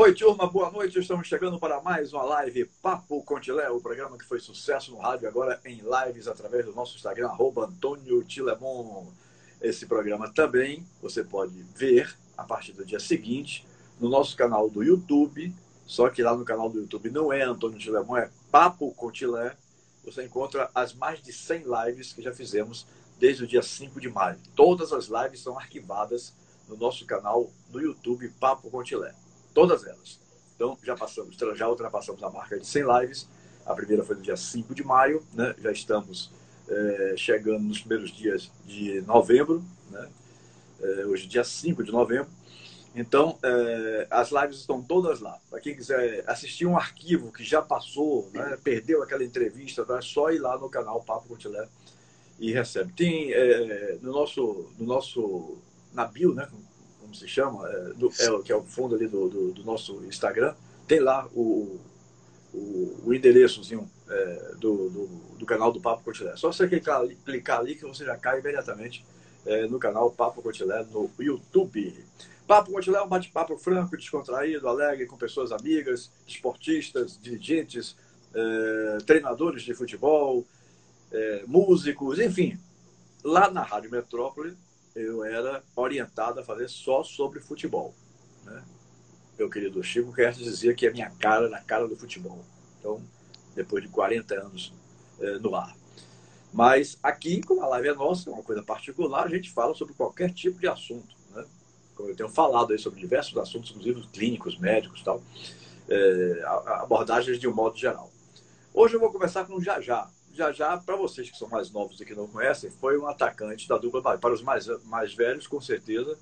Oi, turma, boa noite. Estamos chegando para mais uma live Papo Contilé, o programa que foi sucesso no rádio, agora em lives através do nosso Instagram, @Antônio Tilemon. Esse programa também você pode ver a partir do dia seguinte no nosso canal do YouTube, só que lá no canal do YouTube não é Antônio Tilemon, é Papo Contilé. Você encontra as mais de 100 lives que já fizemos desde o dia 5 de maio. Todas as lives são arquivadas no nosso canal do YouTube Papo Contilé. Todas elas. Então, já ultrapassamos a marca de 100 lives. A primeira foi no dia 5 de maio, né? Já estamos chegando nos primeiros dias de novembro, né? Hoje, dia 5 de novembro. Então, as lives estão todas lá. Para quem quiser assistir um arquivo que já passou, né? Perdeu aquela entrevista, é só ir lá no canal Papo Contilé e recebe. Tem na bio, né? Como se chama, que é o fundo ali do nosso Instagram, tem lá o endereçozinho do canal do Papo Contilé. Só você clicar ali que você já cai imediatamente no canal Papo Contilé no YouTube. Papo Contilé é um bate-papo franco, descontraído, alegre, com pessoas amigas, esportistas, dirigentes, treinadores de futebol, músicos, enfim. Lá na Rádio Metrópole, eu era orientado a fazer só sobre futebol, né? Meu querido Chico Kertes dizia que a minha cara era a cara do futebol. Então, depois de 40 anos no ar. Mas aqui, como a live é nossa, é uma coisa particular, a gente fala sobre qualquer tipo de assunto, né? Como eu tenho falado aí sobre diversos assuntos, inclusive clínicos, médicos e tal, abordagens de um modo geral. Hoje eu vou começar com o Jajá. Jajá, para vocês que são mais novos e que não conhecem, foi um atacante da dupla Bavi. Para os mais velhos, com certeza,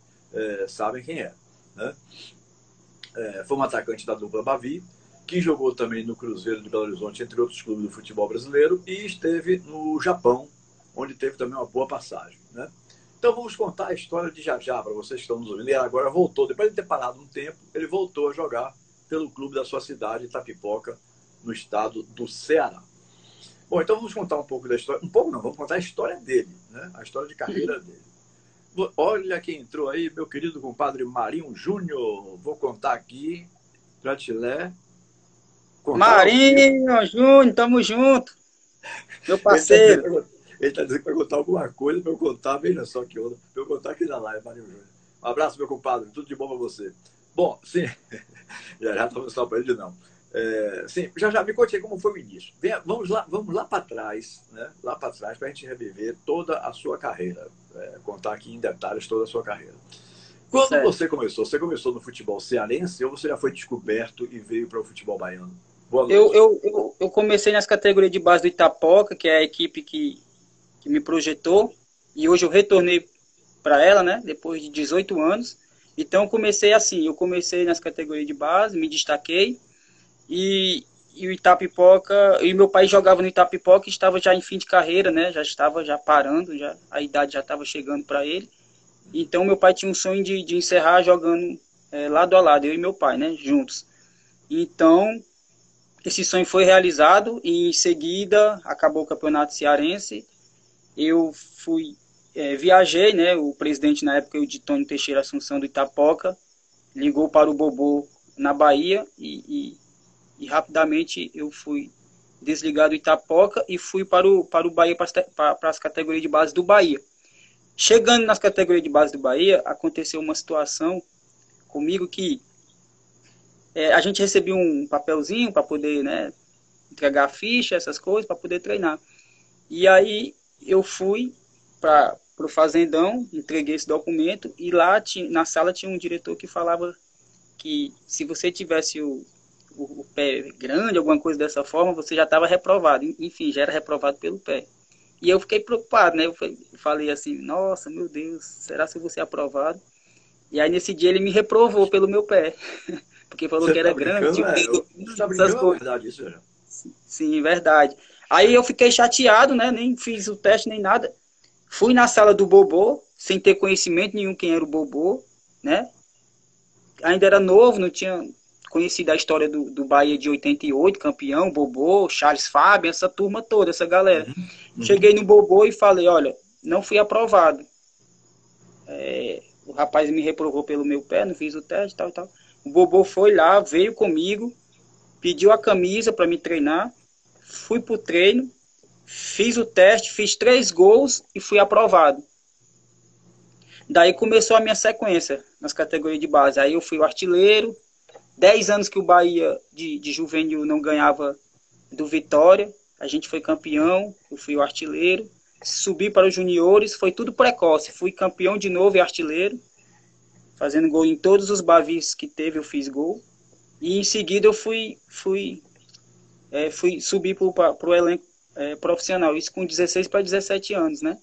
sabem quem é, né? Foi um atacante da dupla Bavi, que jogou também no Cruzeiro de Belo Horizonte, entre outros clubes do futebol brasileiro, e esteve no Japão, onde teve também uma boa passagem, né? Então vamos contar a história de Jajá para vocês que estão nos ouvindo. Ele agora voltou, depois de ter parado um tempo, ele voltou a jogar pelo clube da sua cidade, Itapipoca, no estado do Ceará. Bom, então vamos contar um pouco da história. Um pouco não, vamos contar a história dele, né? A história de carreira dele. Olha quem entrou aí, meu querido compadre Marinho Júnior. Vou contar aqui para Tilé. Marinho, Júnior, tamo junto, meu Ele parceiro. está dizendo que vai contar alguma coisa para eu contar, veja só que onda, para eu contar aqui na live, Marinho Júnior. Um abraço, meu compadre, tudo de bom para você. Bom, sim, já estava só para ele, não. Sim, já me conte aí como foi o início. Vamos lá para trás, né? Lá para trás, para a gente reviver toda a sua carreira, contar aqui em detalhes toda a sua carreira. Quando Certo. você começou no futebol cearense ou você já foi descoberto e veio para o futebol baiano? Boa Eu, noite. eu, eu, eu comecei nas categorias de base do Itapoca, que é a equipe que me projetou, e hoje eu retornei para ela, né, depois de 18 anos. Então eu comecei assim, eu comecei nas categorias de base, me destaquei, e o Itapipoca, e meu pai jogava no Itapipoca e estava já em fim de carreira, né, já estava já parando, a idade já estava chegando para ele. Então meu pai tinha um sonho de encerrar jogando lado a lado, eu e meu pai, né, juntos. Então esse sonho foi realizado e em seguida acabou o campeonato cearense. Eu viajei, né, o presidente na época, o de Tony Teixeira Assunção do Itapoca, ligou para o Bobô na Bahia e rapidamente eu fui desligado do Itapoca e fui para o Bahia, para as categorias de base do Bahia. Chegando nas categorias de base do Bahia, aconteceu uma situação comigo que a gente recebia um papelzinho para poder, né, entregar a ficha, essas coisas, para poder treinar. E aí eu fui para o fazendão, entreguei esse documento e lá na sala tinha um diretor que falava que se você tivesse o pé grande, alguma coisa dessa forma, você já estava reprovado. Enfim, já era reprovado pelo pé. E eu fiquei preocupado, né? Eu falei assim, nossa, meu Deus, será que eu vou ser aprovado? E aí nesse dia ele me reprovou pelo meu pé, porque falou Você que era está grande, brincando, tinha um dedo, Você está essas brincando, é coisas. verdade isso, já. Sim, verdade. Aí eu fiquei chateado, né? Nem fiz o teste nem nada. Fui na sala do Bobô, sem ter conhecimento nenhum quem era o Bobô, né? Ainda era novo, não tinha conhecido a história do Bahia de 88, campeão, Bobô, Charles Fábio, essa turma toda, essa galera. Uhum, uhum. Cheguei no Bobô e falei, olha, não fui aprovado. O rapaz me reprovou pelo meu pé, não fiz o teste, tal, tal. O Bobô foi lá, veio comigo, pediu a camisa para me treinar, fui pro treino, fiz o teste, fiz 3 gols e fui aprovado. Daí começou a minha sequência nas categorias de base. Aí eu fui o artilheiro, 10 anos que o Bahia de juvenil não ganhava do Vitória, a gente foi campeão, eu fui o artilheiro, subi para os juniores, foi tudo precoce, fui campeão de novo e artilheiro, fazendo gol em todos os bavis que teve, eu fiz gol, e em seguida eu fui subir para o elenco profissional, isso com 16 para 17 anos, né?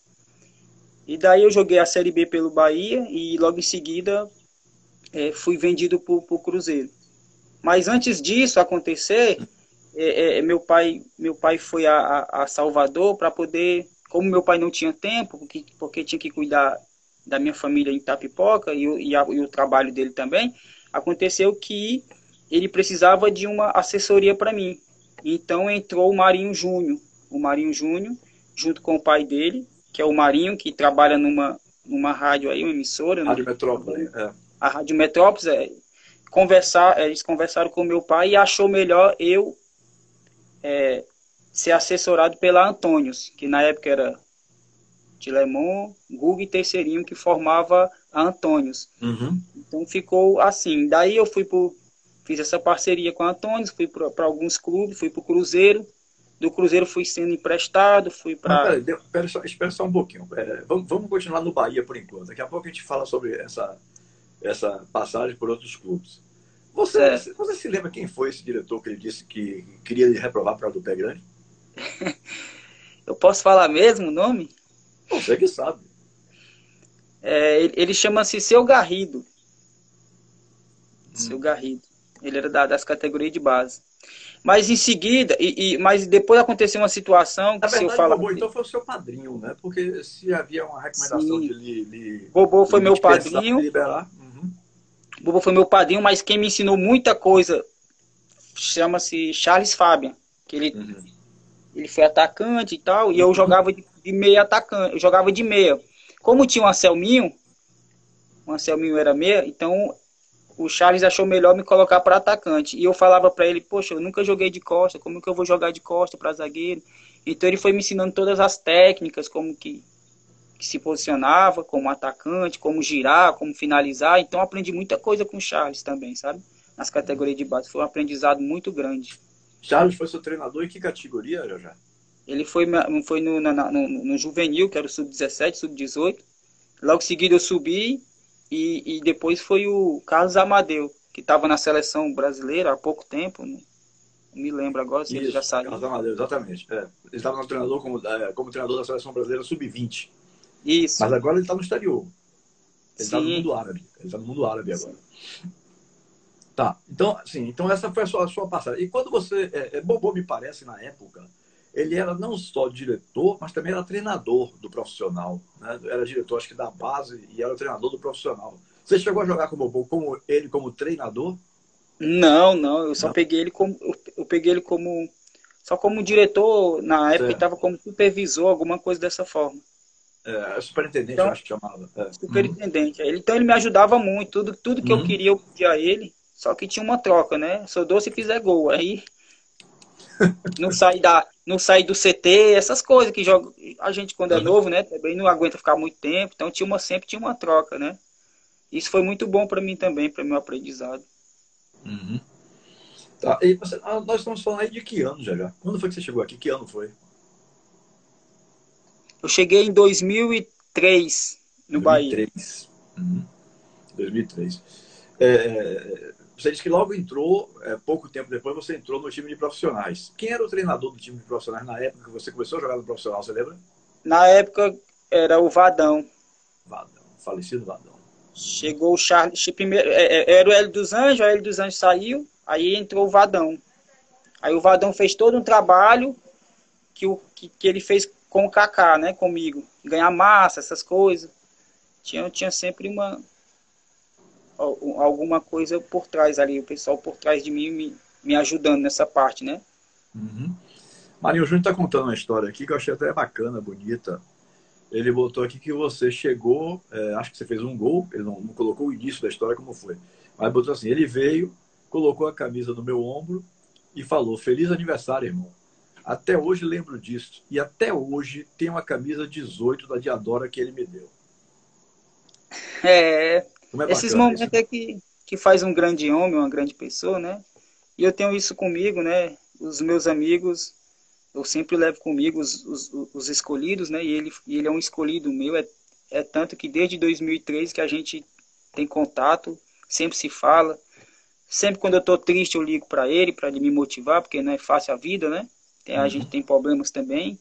E daí eu joguei a Série B pelo Bahia e logo em seguida fui vendido para o Cruzeiro. Mas antes disso acontecer, meu pai foi a Salvador para poder, como meu pai não tinha tempo, porque tinha que cuidar da minha família em Itapipoca e o trabalho dele também, aconteceu que ele precisava de uma assessoria para mim. Então entrou o Marinho Júnior. O Marinho Júnior, junto com o pai dele, que é o Marinho, que trabalha numa rádio aí, uma emissora. Rádio Metrópole, A Rádio Metrópolis, eles conversaram com meu pai e achou melhor eu ser assessorado pela Antônios, que na época era Tilemon, Guga e Terceirinho, que formava a Antônios. Uhum. Então ficou assim. Daí eu fiz essa parceria com a Antônios, fui para alguns clubes, fui para o Cruzeiro. Do Cruzeiro fui sendo emprestado, fui para... Espera só um pouquinho. Vamos continuar no Bahia por enquanto. Daqui a pouco a gente fala sobre essa passagem por outros clubes. Você se lembra quem foi esse diretor que ele disse que queria reprovar para o Pé Grande? Eu posso falar mesmo o nome? Você que sabe. Ele chama-se Seu Garrido. Seu Garrido. Ele era das categorias de base. Mas em seguida, mas depois aconteceu uma situação que, na verdade, se eu falar... Bobô, então foi o seu padrinho, né? Porque se havia uma recomendação Sim. de lhe Bobô foi meu padrinho. Liberar. Bobô foi meu padrinho, mas quem me ensinou muita coisa chama-se Charles Fabian, que ele foi atacante e tal, e eu jogava de meia atacante, eu jogava de meia. Como tinha o Anselminho era meia, então o Charles achou melhor me colocar para atacante. E eu falava para ele, poxa, eu nunca joguei de costa, como que eu vou jogar de costa para zagueiro? Então ele foi me ensinando todas as técnicas, como que se posicionava como atacante, como girar, como finalizar. Então aprendi muita coisa com o Charles também, sabe? Nas categorias de base. Foi um aprendizado muito grande. Charles foi seu treinador em que categoria, já? Ele foi no juvenil, que era o sub-17, sub-18. Logo em seguida eu subi e depois foi o Carlos Amadeu, que estava na seleção brasileira há pouco tempo. Não me lembro agora se ele já saiu. Carlos Amadeu, exatamente. Ele estava no treinador como treinador da seleção brasileira sub-20. Isso. Mas agora ele está no exterior. Ele está no Sim. mundo árabe. Ele está no mundo árabe agora. Tá. Então, assim, então essa foi a sua passagem. E quando você... Bobô, me parece, na época, ele era não só diretor, mas também era treinador do profissional. Né? Era diretor, acho que da base, e era o treinador do profissional. Você chegou a jogar com o Bobô como treinador? Não. Eu só peguei ele como... Eu peguei ele como... Só como diretor, na época ele estava como supervisor, alguma coisa dessa forma. Superintendente, então, eu acho que chamava. Superintendente. Então ele me ajudava muito. Tudo que eu queria, eu pedia a ele. Só que tinha uma troca, né? Sou doce se fizer gol. Aí não sair do CT, essas coisas que joga. A gente, quando é novo, né? Também não aguenta ficar muito tempo. Então sempre tinha uma troca, né? Isso foi muito bom para mim também, para meu aprendizado. Tá. E nós estamos falando aí de que ano, já? Quando foi que você chegou aqui? Que ano foi? Eu cheguei em 2003 no 2003. Bahia. 2003. Você disse que logo entrou, pouco tempo depois você entrou no time de profissionais. Quem era o treinador do time de profissionais na época que você começou a jogar no profissional, você lembra? Na época era o Vadão. Falecido Vadão. Chegou o Charles, primeiro, era o Hélio dos Anjos, o Hélio dos Anjos saiu, aí entrou o Vadão. Aí o Vadão fez todo um trabalho que ele fez com o Kaká, né, comigo. Ganhar massa, essas coisas. Tinha sempre alguma coisa por trás ali, o pessoal por trás de mim me ajudando nessa parte, né? Marinho Júnior está contando uma história aqui que eu achei até bacana, bonita. Ele botou aqui que você chegou, acho que você fez um gol, ele não colocou o início da história como foi. Aí botou assim, ele veio, colocou a camisa no meu ombro e falou, feliz aniversário, irmão. Até hoje lembro disso. E até hoje tem uma camisa 18 da Diadora que ele me deu. É, Como é esses bacana isso. momentos é que faz um grande homem, uma grande pessoa, né? E eu tenho isso comigo, né? Os meus amigos, eu sempre levo comigo os escolhidos, né? E ele é um escolhido meu, é tanto que desde 2003 que a gente tem contato, sempre se fala. Sempre quando eu tô triste eu ligo para ele me motivar, porque não é fácil a vida, né? A gente Uhum. tem problemas também,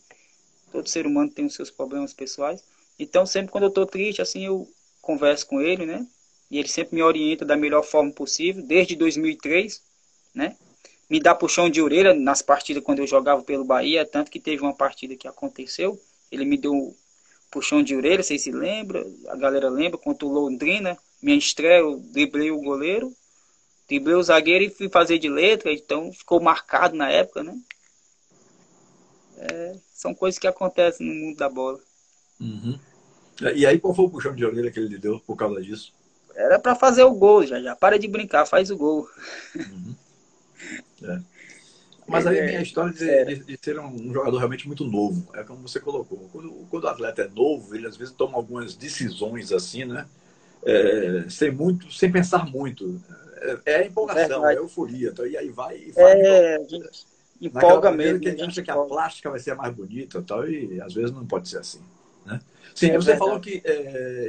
todo ser humano tem os seus problemas pessoais. Então sempre quando eu tô triste, assim, eu converso com ele, né? E ele sempre me orienta da melhor forma possível, desde 2003, né? Me dá puxão de orelha nas partidas quando eu jogava pelo Bahia, tanto que teve uma partida que aconteceu, ele me deu um puxão de orelha, vocês se lembram, a galera lembra, contra o Londrina, minha estreia, eu driblei o goleiro, driblei o zagueiro e fui fazer de letra, então ficou marcado na época, né? São coisas que acontecem no mundo da bola. Uhum. E aí, qual foi o puxão de orelha que ele lhe deu por causa disso? Era para fazer o gol, já. Para de brincar, faz o gol. Uhum. É. Mas Ele aí vem a é história sério. de ser um jogador realmente muito novo. É como você colocou. Quando o atleta é novo, ele às vezes toma algumas decisões assim, né? Sem pensar muito. É a empolgação, é a Verdade. euforia. Então, e aí vai e faz É, a gente naquela empolga maneira mesmo, que né? A ele gente acha que a empolga. plástica vai ser a mais bonita e tal, e às vezes não pode ser assim. Né? Sim, É você falou verdade. que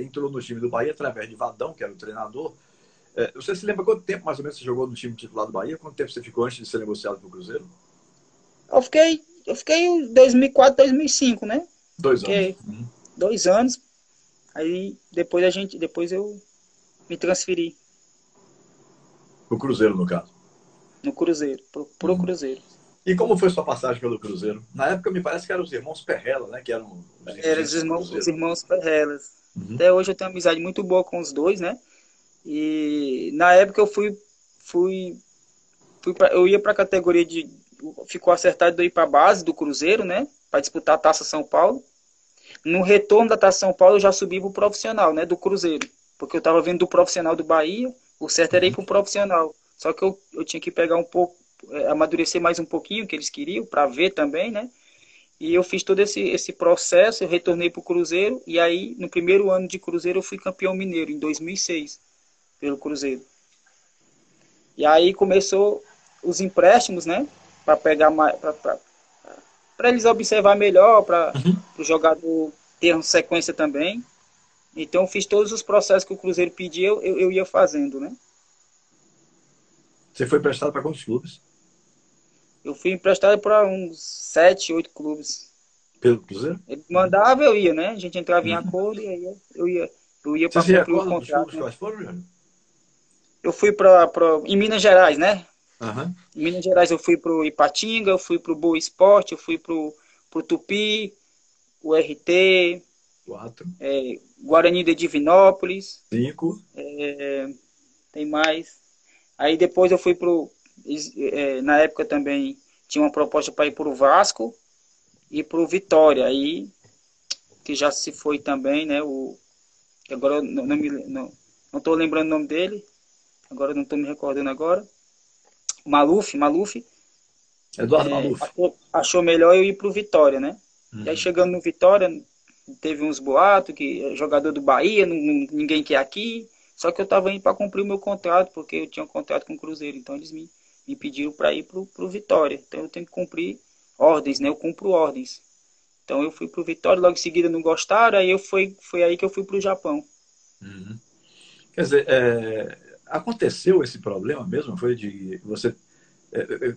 entrou no time do Bahia através de Vadão, que era o treinador. Você se lembra quanto tempo mais ou menos você jogou no time titular do Bahia? Quanto tempo você ficou antes de ser negociado para o Cruzeiro? Eu fiquei em 2004, 2005, né? 2 anos. Fiquei 2 anos. Aí depois eu me transferi O Cruzeiro, no caso. no Cruzeiro, pro Uhum. Cruzeiro. E como foi sua passagem pelo Cruzeiro? Na época me parece que eram os irmãos Perrella, né? Que eram os Eram dirigentes do os Cruzeiro. irmãos Ferrelas. Uhum. Até hoje eu tenho uma amizade muito boa com os dois, né? E na época fui, eu ia para a categoria de. Ficou acertado de ir para a base do Cruzeiro, né? Para disputar a Taça São Paulo. No retorno da Taça São Paulo, eu já subi para o profissional, né? Do Cruzeiro. Porque eu estava vindo do profissional do Bahia, o certo era ir Uhum. para o profissional. Só que eu tinha que pegar um pouco, amadurecer mais um pouquinho, que eles queriam, para ver também, né? E eu fiz todo esse processo, eu retornei para o Cruzeiro, e aí, no primeiro ano de Cruzeiro, eu fui campeão mineiro, em 2006, pelo Cruzeiro. E aí começou os empréstimos, né? Para pegar mais, para eles observar melhor, para Uhum. o jogador ter uma sequência também. Então eu fiz todos os processos que o Cruzeiro pedia, eu ia fazendo, né? Você foi prestado para quantos clubes? Eu fui emprestado para uns 7, 8 clubes. Pelo Cruzeiro? Ele mandava, eu ia, né? A gente entrava em Uhum. acordo e aí eu ia Você para se cumprir o recorda dos contrato, clubes né? quais foram, Jânio? Eu fui em Minas Gerais, né? Aham. Em Minas Gerais eu fui pro Ipatinga, eu fui pro Boa Esporte, eu fui pro Tupi, o RT, 4, Guarani de Divinópolis, 5. tem mais. Aí depois eu fui na época também tinha uma proposta para ir pro Vasco e pro Vitória, aí que já se foi também, né? Agora eu não tô lembrando o nome dele, agora eu não tô me recordando agora. Maluf, Eduardo Maluf. achou melhor eu ir pro Vitória, né? E aí Uhum. chegando no Vitória, teve uns boatos que jogador do Bahia, ninguém quer aqui. Só que eu estava indo para cumprir o meu contrato, porque eu tinha um contrato com o Cruzeiro. Então eles me pediram para ir pro Vitória. Então eu tenho que cumprir ordens, né? Eu cumpro ordens. Então eu fui pro Vitória, logo em seguida não gostaram, aí foi aí que eu fui pro Japão. Uhum. Quer dizer, aconteceu esse problema mesmo? Foi de você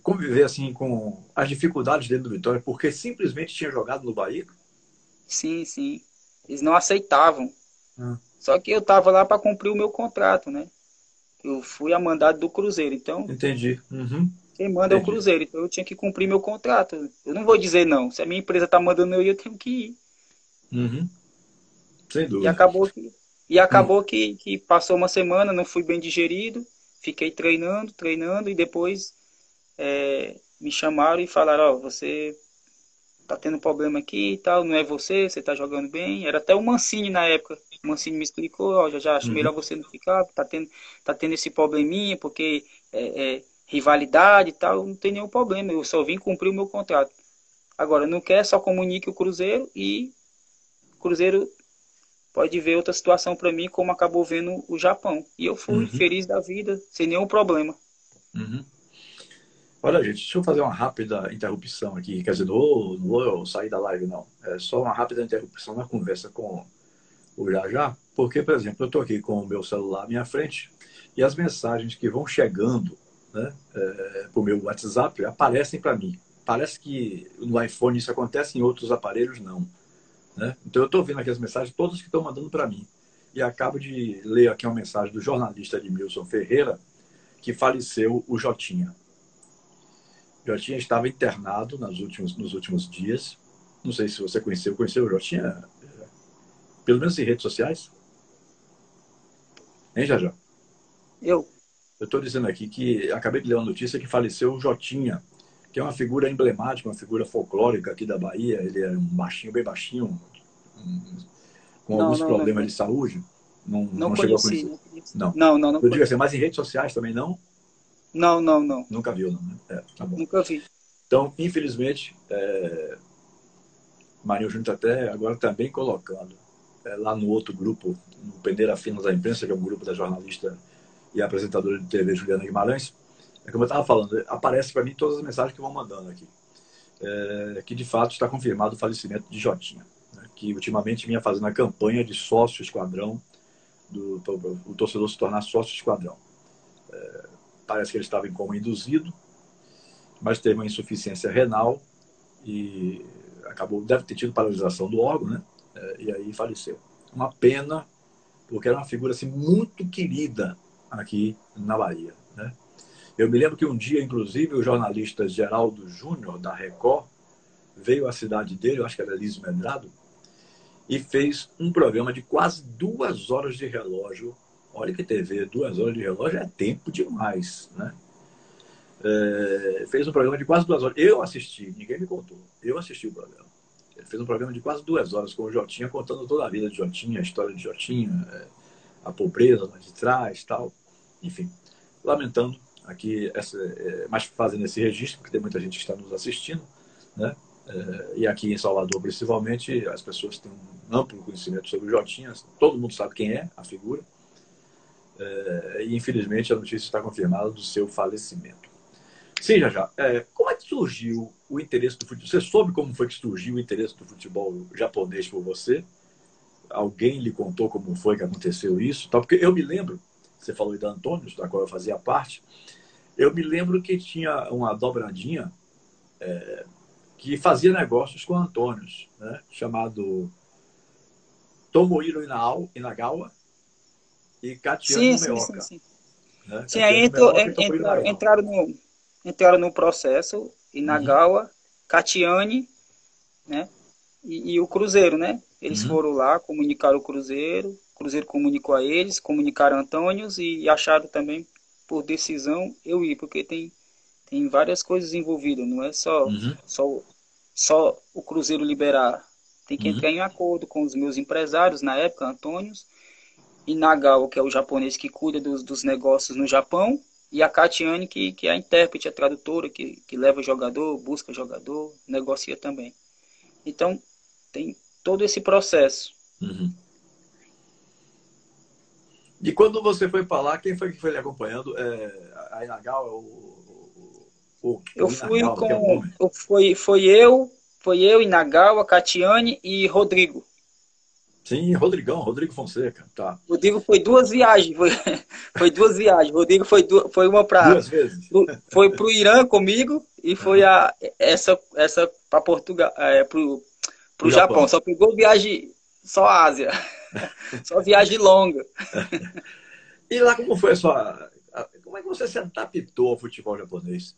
conviver assim com as dificuldades dentro do Vitória porque simplesmente tinha jogado no Bahia? Sim, sim. Eles não aceitavam. Ah, Só que eu estava lá para cumprir o meu contrato, né? Eu fui a mandado do Cruzeiro. Então, entendi. Uhum. quem manda é o Entendi. Cruzeiro. Então eu tinha que cumprir meu contrato. Eu não vou dizer não. Se a minha empresa está mandando eu tenho que ir. Uhum. Sem E dúvida. acabou que, e Hum. acabou que passou uma semana, não fui bem digerido. Fiquei treinando e depois me chamaram e falaram, ó, você tá tendo problema aqui e tal, não é você, você tá jogando bem. Era até o Mancini na época. O Mancini me explicou, ó, já acho melhor Uhum. você não ficar, tá tendo esse probleminha, porque rivalidade e tal, não tem nenhum problema, eu só vim cumprir o meu contrato. Agora, não quer, só comunique o Cruzeiro e o Cruzeiro pode ver outra situação para mim, como acabou vendo o Japão. E eu fui Uhum. feliz da vida, sem nenhum problema. Uhum. Olha, gente, deixa eu fazer uma rápida interrupção aqui. Quer dizer, não vou sair da live, não. É só uma rápida interrupção na conversa com o Jajá, porque, por exemplo, eu estou aqui com o meu celular à minha frente e as mensagens que vão chegando, né, para o meu WhatsApp aparecem para mim. Parece que no iPhone isso acontece, em outros aparelhos não. Né? Então eu estou vendo aqui as mensagens, todas que estão mandando para mim. E acabo de ler aqui uma mensagem do jornalista Edmilson Ferreira, que faleceu o Jotinha. Jotinha estava internado nos últimos dias. Não sei se você conheceu o Jotinha, pelo menos em redes sociais? Hein, Jajá? Eu, Eu estou dizendo aqui que acabei de ler uma notícia que faleceu o Jotinha, que é uma figura emblemática, uma figura folclórica aqui da Bahia. Ele é um baixinho, bem baixinho, com não, alguns não, não, problemas de saúde. Não, não não chegou a conheci, conhecer. não conheci. Não. Não, não, não Eu digo assim, conheci. mas em redes sociais também não? Não, não, não. Nunca viu, não, né? Tá bom. Nunca vi. Então, infelizmente, Marinho Júnior até agora também colocando lá no outro grupo, no Pendeira Finas da Imprensa, que é um grupo da jornalista e apresentadora de TV Juliana Guimarães, como eu estava falando, aparece para mim todas as mensagens que vão mandando aqui. Que de fato está confirmado o falecimento de Jotinha, né, que ultimamente vinha fazendo a campanha de sócio esquadrão, o torcedor se tornar sócio esquadrão. Parece que ele estava em coma induzido, mas teve uma insuficiência renal e deve ter tido paralisação do órgão, né? E aí faleceu. Uma pena, porque era uma figura assim, muito querida aqui na Bahia, né? Eu me lembro que um dia, inclusive, o jornalista Geraldo Júnior, da Record, veio à cidade dele, eu acho que era Lísio Medrado, e fez um programa de quase 2 horas de relógio. Olha que TV, 2 horas de relógio é tempo demais, né? Fez um programa de quase 2 horas. Eu assisti, ninguém me contou. Eu assisti o programa. Ele fez um programa de quase 2 horas com o Jotinha, contando toda a vida de Jotinha, a história de Jotinha, a pobreza lá de trás, tal. Enfim, lamentando aqui, mas fazendo esse registro, porque tem muita gente que está nos assistindo, né? E aqui em Salvador, principalmente, as pessoas têm um amplo conhecimento sobre o Jotinha, todo mundo sabe quem é a figura, e infelizmente a notícia está confirmada do seu falecimento. Sim, já. Como é que surgiu o interesse do futebol? Você soube como foi que surgiu o interesse do futebol japonês por você? Alguém lhe contou como foi que aconteceu isso? Porque eu me lembro, você falou aí da Antônios, da qual eu fazia parte, eu me lembro que tinha uma dobradinha que fazia negócios com Antônios, né? Chamado Tomohiro Inagawa e Katiane Sim, sim, sim, Meoka. sim. Né? Sim, aí Katiane Meoka e Tomohiro Inagawa. entraram no processo, Uhum, Inagawa, Catiane, né? E o Cruzeiro, né? Eles uhum, foram lá, comunicaram o Cruzeiro comunicou a eles, comunicaram Antônios e acharam também por decisão eu ir, porque tem várias coisas envolvidas, não é uhum, só, só o Cruzeiro liberar. Tem que uhum. entrar em acordo com os meus empresários, na época, Antônios, e Nagao, que é o japonês que cuida dos negócios no Japão, e a Katiane, que é a intérprete, a tradutora, que leva jogador, busca jogador, negocia também. Então, tem todo esse processo. Uhum. E quando você foi para lá, quem foi que foi lhe acompanhando? A Inagawa, Eu o fui Inagawa, que é o com. nome? Foi eu, Inagawa, Catiane e Rodrigo. Sim, Rodrigo Fonseca. Tá. Rodrigo foi duas viagens. Foi duas viagens. Rodrigo foi uma para. 2 vezes. Foi para o Irã comigo e foi Uhum. essa para Portugal, Para o pro Japão. Japão. Só pegou viagem, só Ásia. Só viagem longa. E lá como foi a sua. Como é que você se adaptou ao futebol japonês?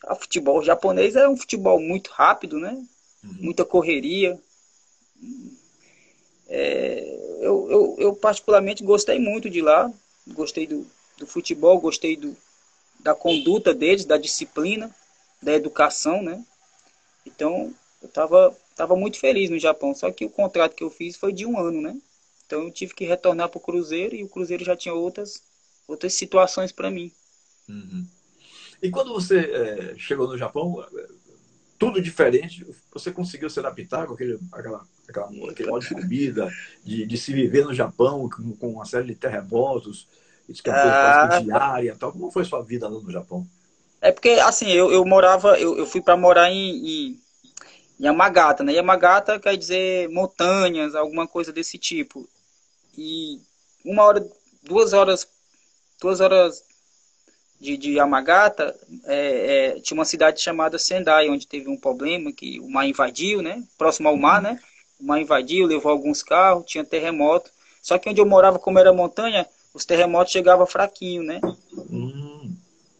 O futebol japonês é um futebol muito rápido, né? Uhum. Muita correria. Eu particularmente gostei muito de lá. Gostei do futebol, gostei da conduta deles, da disciplina, da educação, né? Então, eu tava muito feliz no Japão. Só que o contrato que eu fiz foi de 1 ano, né? Então eu tive que retornar para o Cruzeiro e o Cruzeiro já tinha outras situações para mim. Uhum. E quando você chegou no Japão, tudo diferente, você conseguiu se adaptar com aquele modo de comida, de se viver no Japão com uma série de terremotos, isso que é uma coisa quase que Ah, diária, tal. Como foi sua vida lá no Japão? é porque assim, eu fui para morar em Yamagata, né? Yamagata quer dizer montanhas, alguma coisa desse tipo. E 1 hora, 2 horas, 2 horas de Yamagata, tinha uma cidade chamada Sendai, onde teve um problema que o mar invadiu, né? Próximo ao mar, Uhum. né? O mar invadiu, levou alguns carros, tinha terremoto. Só que onde eu morava, como era montanha, os terremotos chegavam fraquinho, né? Hum.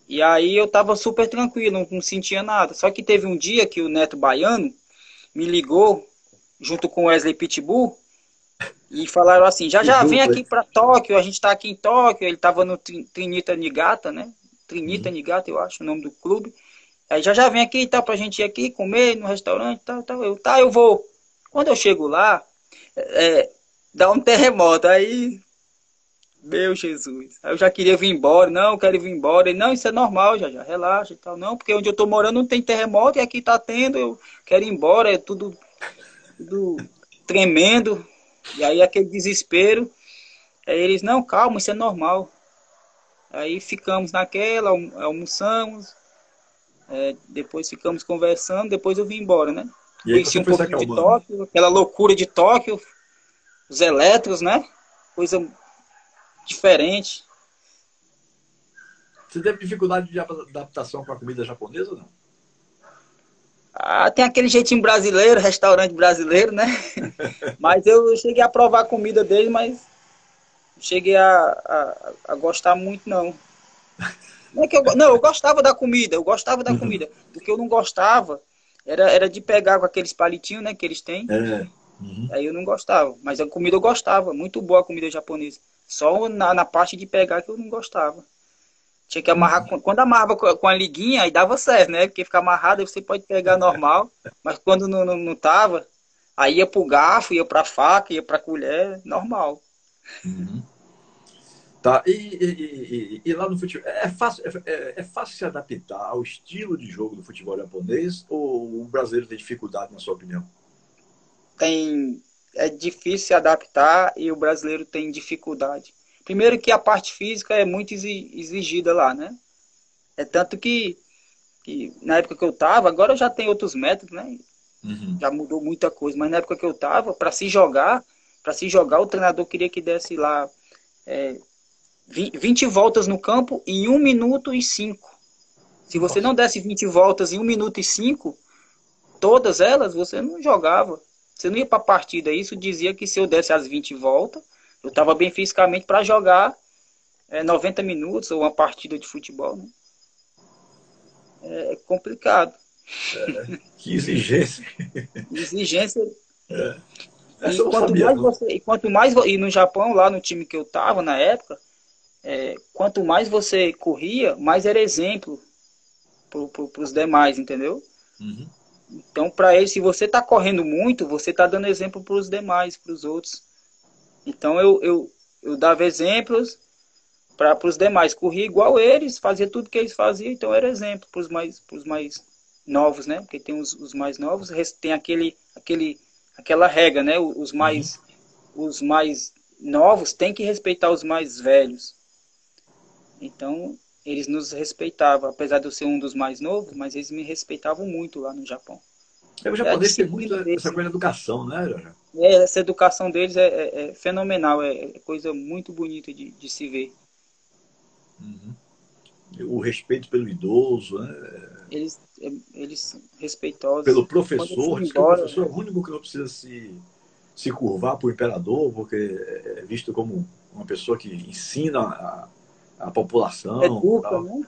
E aí eu tava super tranquilo, não sentia nada. Só que teve um dia que o Neto Baiano me ligou, junto com o Wesley Pitbull, e falaram assim, já Que já vem dupla, aqui hein? para Tóquio, a gente está aqui em Tóquio, ele estava no Trinita Nigata, né? Trinita Uhum. Nigata, eu acho o nome do clube. Aí já já vem aqui e tal, pra gente ir aqui comer no restaurante e tal, tal. Eu vou. Quando eu chego lá, é, dá um terremoto, aí, meu Jesus. Aí eu já queria vir embora, não, eu quero vir embora. Ele, não, isso é normal, já, já, relaxa e tal. Não, porque onde eu tô morando não tem terremoto e aqui tá tendo, eu quero ir embora, é tudo tremendo. E aí aquele desespero. Aí eles, não, calma, isso é normal. Aí ficamos naquela, almoçamos, depois ficamos conversando, depois eu vim embora, né? E aí Conheci você um foi se pouquinho de acalmando. Tóquio, aquela loucura de Tóquio, os elétricos, né? Coisa diferente. Você teve dificuldade de adaptação com a comida japonesa ou não? Ah, tem aquele jeitinho brasileiro, restaurante brasileiro, né? Mas eu cheguei a provar a comida deles, mas não cheguei a gostar muito, não. Não, eu gostava da comida, eu gostava da Uhum. comida. O que eu não gostava era de pegar com aqueles palitinhos, né, que eles têm. É. Uhum. Aí eu não gostava. Mas a comida eu gostava, muito boa a comida japonesa. Só na parte de pegar que eu não gostava. Tinha que amarrar, quando amarrava com a liguinha, aí dava certo, né? Porque fica amarrado, aí você pode pegar normal. Mas quando não tava, aí ia pro garfo, ia pra faca, ia pra colher, normal. Uhum. Tá. E lá no futebol, é fácil se adaptar ao estilo de jogo do futebol japonês ou o brasileiro tem dificuldade, na sua opinião? É difícil se adaptar e o brasileiro tem dificuldade. Primeiro que a parte física é muito exigida lá, né? É tanto que na época que eu tava, agora já tem outros métodos, né? Uhum. Já mudou muita coisa, mas na época que eu tava, para se jogar, o treinador queria que desse lá 20 voltas no campo em 1 minuto e 5. Se você Nossa. não desse 20 voltas em 1 minuto e 5, todas elas, você não jogava. Você não ia para a partida. Isso dizia que se eu desse as 20 voltas, eu estava bem fisicamente para jogar 90 minutos ou uma partida de futebol. Né? É complicado. Que exigência. Exigência. Essa eu não sabia, não. E no Japão, lá no time que eu estava na época, quanto mais você corria, mais era exemplo para os demais, entendeu? Uhum. Então, para ele, se você está correndo muito, você está dando exemplo para os demais, para os outros. Então, eu dava exemplos para os demais. Corria igual eles, fazia tudo que eles faziam, então era exemplo para os mais novos, né? Porque tem os mais novos, tem aquela regra, né? Os Uhum. mais, os mais novos têm que respeitar os mais velhos. Então, eles nos respeitavam, apesar de eu ser um dos mais novos, mas eles me respeitavam muito lá no Japão. O É a japonês tem muito disciplina essa deles. coisa de educação, né, Jorge? Essa educação deles é fenomenal, é coisa muito bonita de se ver. Uhum. O respeito pelo idoso, né? Eles respeitosos. Pelo Quando eu fui professor. Diz que o embora, professor é o único que não precisa se curvar para o imperador, porque é visto como uma pessoa que ensina a população, educa, tal, né?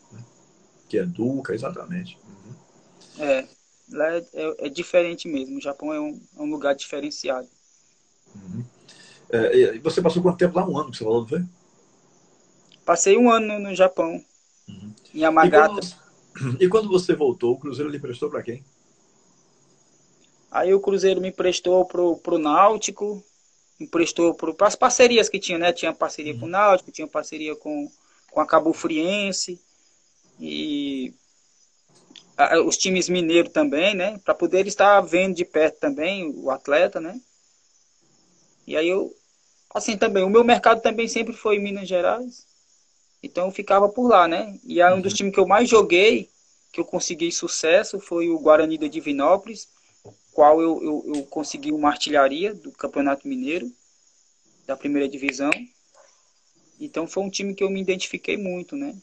que educa, exatamente. Uhum. É, lá é diferente mesmo. O Japão é um lugar diferenciado. Uhum. E você passou quanto tempo lá? Um ano que você falou, não foi? Passei 1 ano no Japão, Uhum. em E quando Yamagata. você, e quando você voltou, o Cruzeiro lhe prestou para quem? Aí o Cruzeiro me emprestou pro Náutico, emprestou para as parcerias que tinha, né? Tinha parceria com o Náutico, tinha parceria com a Cabo Friense e os times mineiros também, né? Para poder estar vendo de perto também o atleta, né? E aí eu, assim também, o meu mercado também sempre foi em Minas Gerais, então eu ficava por lá, né? E aí um dos times que eu mais joguei, que eu consegui sucesso, foi o Guarani de Divinópolis, qual eu consegui uma artilharia do Campeonato Mineiro, da primeira divisão. Então foi um time que eu me identifiquei muito, né?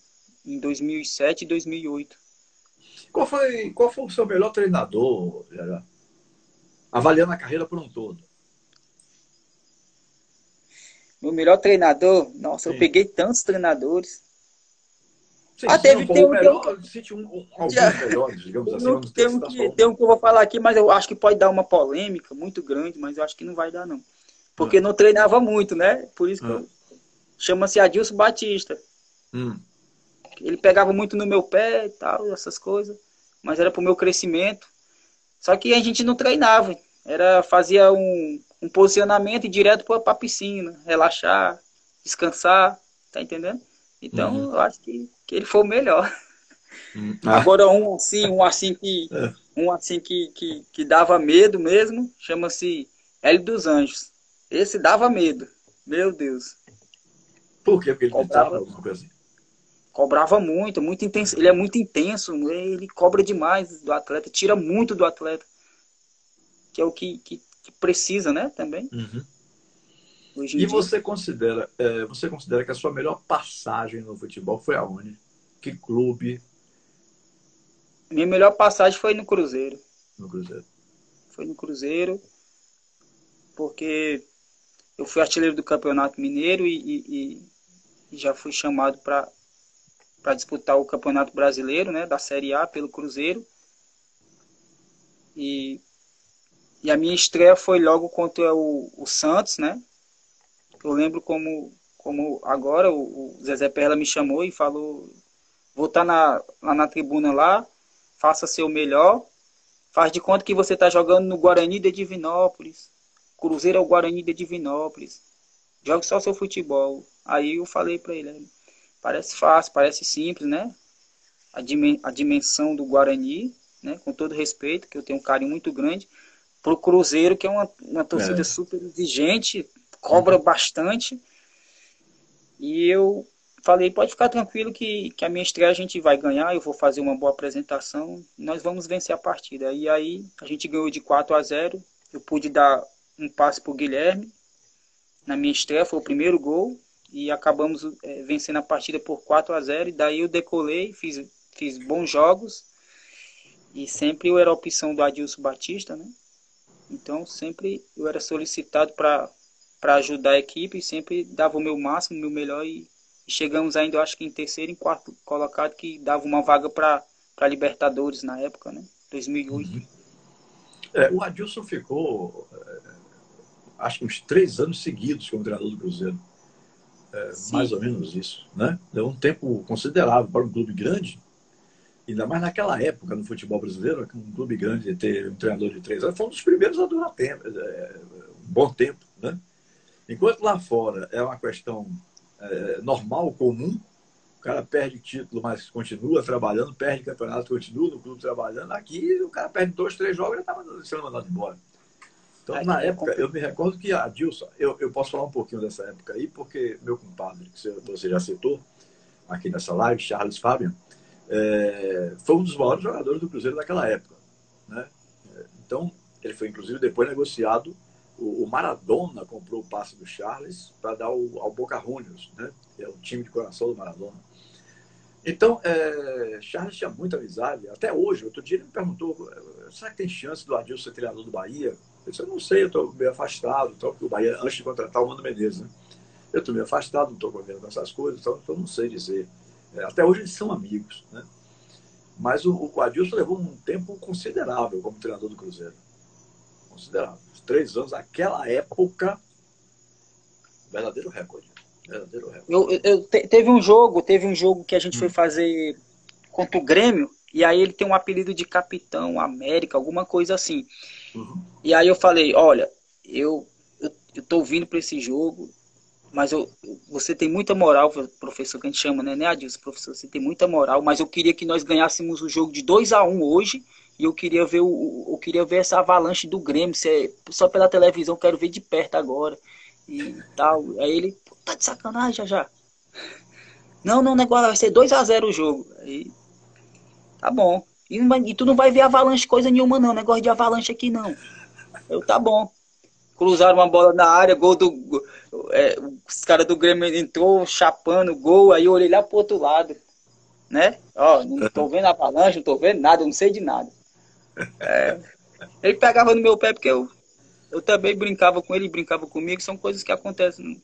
Em 2007 e 2008. Qual foi o seu melhor treinador, Gerard? Avaliando a carreira por um todo. Meu melhor treinador, nossa, eu Sim. peguei tantos treinadores. Sim, se não for Tem o um, melhor, cite alguns melhores, digamos assim, vamos ter tem que um citar só que um. tem um que eu vou falar aqui, mas eu acho que pode dar uma polêmica muito grande, mas eu acho que não vai dar, não. Ah, Porque não treinava muito, né? Por isso que ah, eu... Chama-se Adilson Batista. hum. Ele pegava muito no meu pé e tal, essas coisas. Mas era pro meu crescimento. Só que a gente não treinava. Fazia um posicionamento e direto pra piscina. Relaxar, descansar. Tá entendendo? Então, Uhum. eu acho que ele foi o melhor. Ah, Agora, um assim que dava medo mesmo, chama-se Hélio dos Anjos. Esse dava medo. Meu Deus. por quê? Porque ele gritava, Cobrava, alguma coisa assim. cobrava muito, muito intenso. Ele é muito intenso, ele cobra demais do atleta, tira muito do atleta, que é o que precisa, né, também, Uhum. hoje em E dia. você considera que a sua melhor passagem no futebol foi aonde? Que clube Minha melhor passagem foi no Cruzeiro. no Cruzeiro? Foi no Cruzeiro, porque eu fui artilheiro do Campeonato Mineiro e já fui chamado para disputar o Campeonato Brasileiro, né, da Série A pelo Cruzeiro. E, e a minha estreia foi logo contra o Santos, né? Eu lembro como agora o Zezé Perla me chamou e falou: vou estar lá na tribuna lá, faça seu melhor, faz de conta que você está jogando no Guarani de Divinópolis. Cruzeiro é o Guarani de Divinópolis. Jogue só seu futebol. Aí eu falei para ele: parece fácil, parece simples, né? A dimensão do Guarani, né? Com todo respeito, que eu tenho um carinho muito grande, pro Cruzeiro, que é uma torcida É. super exigente, cobra Uhum. bastante. E eu falei, pode ficar tranquilo que a minha estreia a gente vai ganhar, eu vou fazer uma boa apresentação, nós vamos vencer a partida. E aí a gente ganhou de 4-0, eu pude dar um passe para o Guilherme, na minha estreia foi o primeiro gol, e acabamos vencendo a partida por 4-0, e daí eu decolei, fiz bons jogos, e sempre eu era a opção do Adilson Batista, né? Então sempre eu era solicitado para ajudar a equipe e sempre dava o meu máximo, o meu melhor e chegamos ainda, eu acho que em terceiro e quarto colocado, que dava uma vaga para Libertadores na época, né? 2008. Uhum. O Adilson ficou, acho que uns 3 anos seguidos como treinador do Cruzeiro. Mais Sim, ou menos isso, né? Deu um tempo considerável para um clube grande, ainda mais naquela época no futebol brasileiro, um clube grande ter um treinador de 3 anos, foi um dos primeiros a durar tempo, um bom tempo, né? Enquanto lá fora é uma questão normal, comum, o cara perde título, mas continua trabalhando, perde campeonato, continua no clube trabalhando. Aqui o cara perde 2, 3 jogos e já estava sendo mandado embora. Então, na aqui é época, eu complicado. me recordo que a Dilson, eu posso falar um pouquinho dessa época aí, porque meu compadre, que você já citou aqui nessa live, Charles Fabian, foi um dos maiores jogadores do Cruzeiro daquela época, né? Então, ele foi inclusive depois negociado. O Maradona comprou o passe do Charles para dar ao Boca Juniors, né? Que é o time de coração do Maradona. Então, Charles tinha muita amizade. Até hoje, outro dia ele me perguntou: será que tem chance do Adilson ser treinador do Bahia? Eu disse: eu não sei, eu estou meio afastado. Então, o Bahia, antes de contratar o Mano Menezes, né? Eu estou meio afastado, não estou convivendo com essas coisas, então eu não sei dizer. Até hoje eles são amigos, né? Mas o Adilson levou um tempo considerável como treinador do Cruzeiro. Considerável. 3 anos, naquela época, verdadeiro recorde. Verdadeiro recorde. Teve um jogo que a gente foi fazer contra o Grêmio. E aí ele tem um apelido de Capitão América, alguma coisa assim. Uhum. E aí eu falei, olha, eu tô vindo para esse jogo, mas você tem muita moral, professor, que a gente chama, né, Adilson, professor, você tem muita moral, mas eu queria que nós ganhássemos o jogo de 2-1 hoje, e eu queria ver eu queria ver essa avalanche do Grêmio, só pela televisão, quero ver de perto agora, e tal. Aí ele, tá de sacanagem, já. Não, negócio vai ser 2-0 o jogo. Aí, tá bom. E tu não vai ver avalanche coisa nenhuma não, negócio de avalanche aqui não. Eu, tá bom. Cruzaram uma bola na área, gol do... os caras do Grêmio entrou chapando, gol, aí eu olhei lá pro outro lado, né? Ó, não tô vendo avalanche, não tô vendo nada, eu não sei de nada. Ele pegava no meu pé porque eu também brincava com ele, brincava comigo, são coisas que acontecem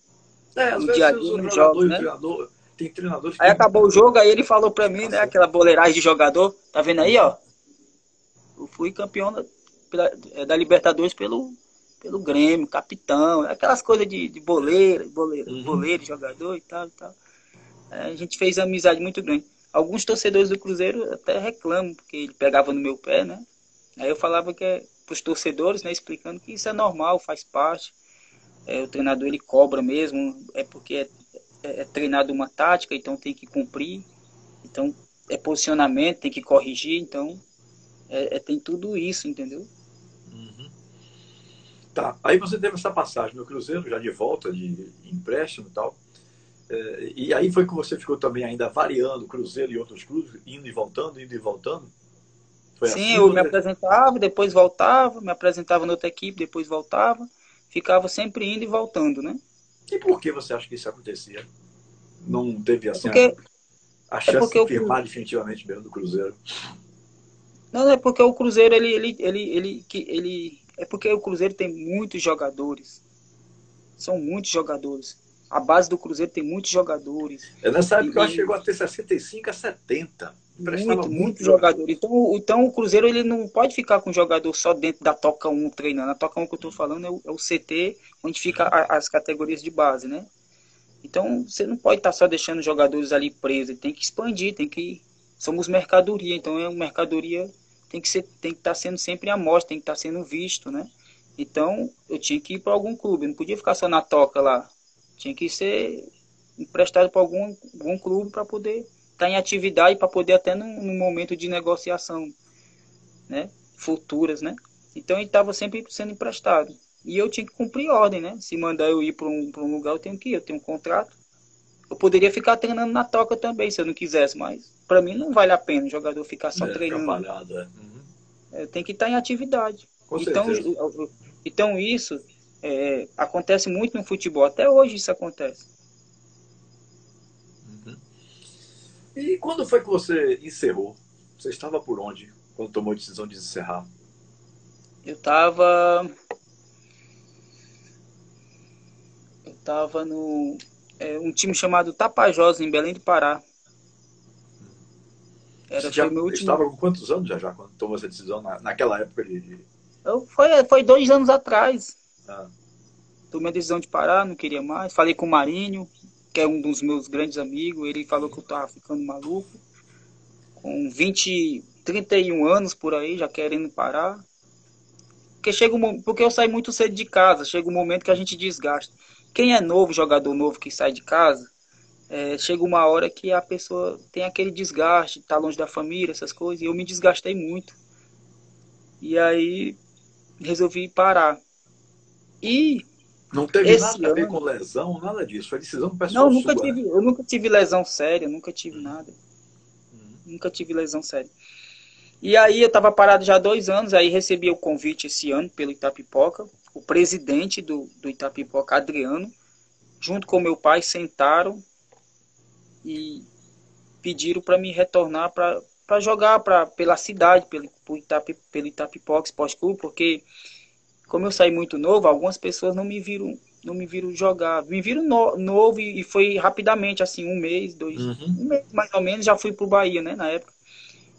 Às no dia vezes a dia, o nos jogador jogos, e o né? treinador, tem treinadores que Aí têm acabou o jogo, aí ele falou pra mim, né, aquela boleiragem de jogador, tá vendo aí, ó? Eu fui campeão da Libertadores pelo Grêmio, capitão, aquelas coisas de Uhum. boleiro, jogador e tal, e tal. A gente fez amizade muito grande. Alguns torcedores do Cruzeiro até reclamam, porque ele pegava no meu pé, né? Aí eu falava que pros torcedores, né, explicando que isso é normal, faz parte. O treinador ele cobra mesmo, é porque é treinado uma tática, então tem que cumprir. Então é posicionamento, tem que corrigir, então tem tudo isso, entendeu? Uhum. Tá. Aí você teve essa passagem no Cruzeiro, já de volta, de empréstimo e tal. E aí foi que você ficou também ainda variando Cruzeiro e outros clubes, indo e voltando, indo e voltando? Foi Sim, assim? eu me apresentava, depois voltava, me apresentava na outra equipe, depois voltava, ficava sempre indo e voltando, né? E por que você acha que isso acontecia? Não teve É assim porque, a é chance porque de o, firmar definitivamente mesmo do Cruzeiro? não, é porque o Cruzeiro, é porque o Cruzeiro tem muitos jogadores, são muitos jogadores. A base do Cruzeiro tem muitos jogadores, Nessa época eu acho que e chegou a ter 65 a 70. Emprestava muito muito jogador. jogador. Então o Cruzeiro ele não pode ficar com o jogador só dentro da Toca 1 treinando. A Toca 1 que eu estou falando é o CT, onde fica as categorias de base, né? Então você não pode estar só deixando os jogadores ali presos, tem que expandir, tem que. Somos mercadoria, então mercadoria tem que estar sendo sempre à mostra, tem que estar sendo visto, né? Então eu tinha que ir para algum clube, eu não podia ficar só na Toca lá. Tinha que ser emprestado para algum clube para poder estar em atividade, para poder até num momento de negociação, né? Futuras, né? Então ele estava sempre sendo emprestado. E eu tinha que cumprir ordem, né? Se mandar eu ir para um lugar, eu tenho que ir, eu tenho um contrato. Eu poderia ficar treinando na toca também, se eu não quisesse, mas para mim não vale a pena o jogador ficar só Ficar treinando. parado. Uhum. Tem que estar em atividade. Com Então, certeza. então isso acontece muito no futebol. Até hoje isso acontece. Uhum. E quando foi que você encerrou? Você estava por onde quando tomou a decisão de encerrar? Eu tava no um time chamado Tapajós, em Belém do Pará. Você Foi já meu último. estava com quantos anos já quando tomou essa decisão naquela época de... Foi 2 anos atrás. Ah, Tomei a decisão de parar, não queria mais. Falei com o Marinho, que é um dos meus grandes amigos. Ele falou que eu tava ficando maluco. Com 31 anos por aí, já querendo parar. Porque eu saí muito cedo de casa. Chega um momento que a gente desgasta. Quem é novo, jogador novo que sai de casa, chega uma hora que a pessoa tem aquele desgaste, tá longe da família, essas coisas. E eu me desgastei muito. E aí resolvi parar. E não teve esse nada a ver com ano, lesão, nada disso. Foi decisão pessoal não, sua, né? eu nunca tive lesão séria, nunca tive nada. Uhum. Nunca tive lesão séria. E aí eu estava parado já há 2 anos, aí recebi o convite esse ano pelo Itapipoca. O presidente do Itapipoca, Adriano, junto com meu pai, sentaram e pediram para me retornar para jogar pela cidade, pelo Itapipoca Esporte Clube, porque como eu saí muito novo, algumas pessoas não me viram jogar. Me viram novo e foi rapidamente, assim, Uhum. um mês mais ou menos, já fui pro Bahia, né, na época.